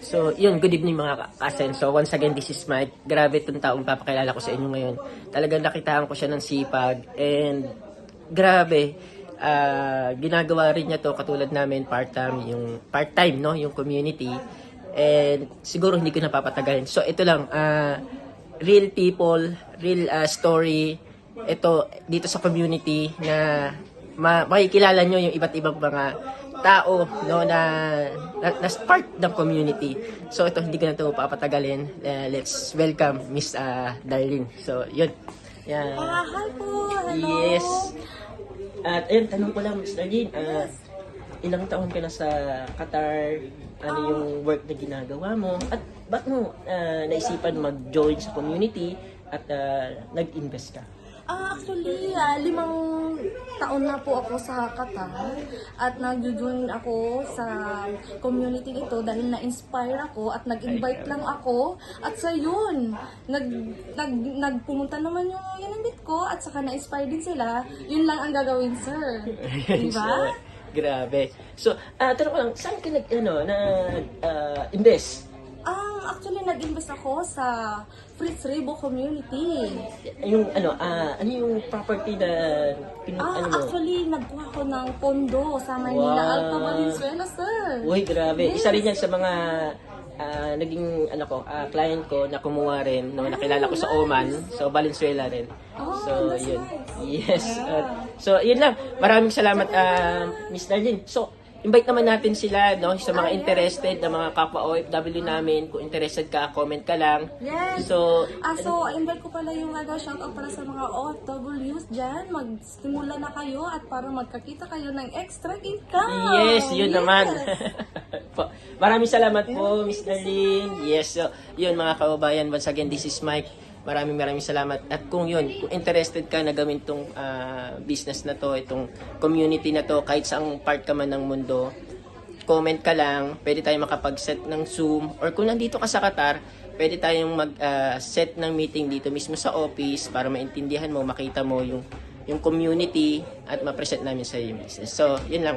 So, yun, good evening mga kasen. So, once again, this is Mike. Grabe itong taong papakilala ko sa inyo ngayon. Talagang nakitaan ko siya ng sipag and grabe, ginagawa rin niya to katulad namin part-time, no, yung community. And siguro hindi ko napapatagalin. So, ito lang, real people, real story. Ito, dito sa community na makikilala nyo yung iba't ibang mga tao, no, na part ng community. So ito, hindi ko na ito papatagalin. Let's welcome Miss Darlene. So yun. Yeah. Hi po! Hello! Yes. At ayun, tanong ko lang Miss Darlene, ilang taon ka na sa Qatar? Ano yung work na ginagawa mo? At bakit mo naisipan mag-join sa community at nag-invest ka? Actually, 5 taon na po ako sa Qatar at nag-join ako sa community ito dahil na-inspire ako at nag-invite lang ako at sa yun, nagpumunta naman yung inambit ko at saka na-inspire din sila. Yun lang ang gagawin, sir. Diba? Grabe. So, tanong ko lang, saan ka invest? Actually, nag-invest ako sa Fritz Rebo community. Yung ano yung property na mo? Actually, nagkuha ko ng pondo sa Manila, Wow. Alta Valenzuela, sir. Uy, grabe. Yes. Isa rin yan sa mga naging client ko na kumuha rin, no, nakilala ko sa Oman, so Valenzuela rin. Oh, So, that's yun. nice. Yes. Yeah. So, yun lang. Maraming salamat, Miss Darlene. So, invite naman natin sila, no, sa mga interested na mga kapwa OFW namin. Kung interested ka, comment ka lang. Yes. So, Invite ko pala yung shoutout para sa mga OFWs dyan. Magsimula na kayo at para magkakita kayo ng extra income. yes, yun naman. Po. Maraming salamat po, Miss Darlene. Yes, so, yun mga kababayan, once again, this is Mike. Maraming salamat. At kung interested ka na gawin tong business na to, itong community na to, kahit saang part ka man ng mundo, comment ka lang, pwede tayong makapag-set ng Zoom, or kung nandito ka sa Qatar, pwede tayong mag-set ng meeting dito mismo sa office para maintindihan mo, makita mo yung community at ma-present namin sa iyo yung business. So, yun lang.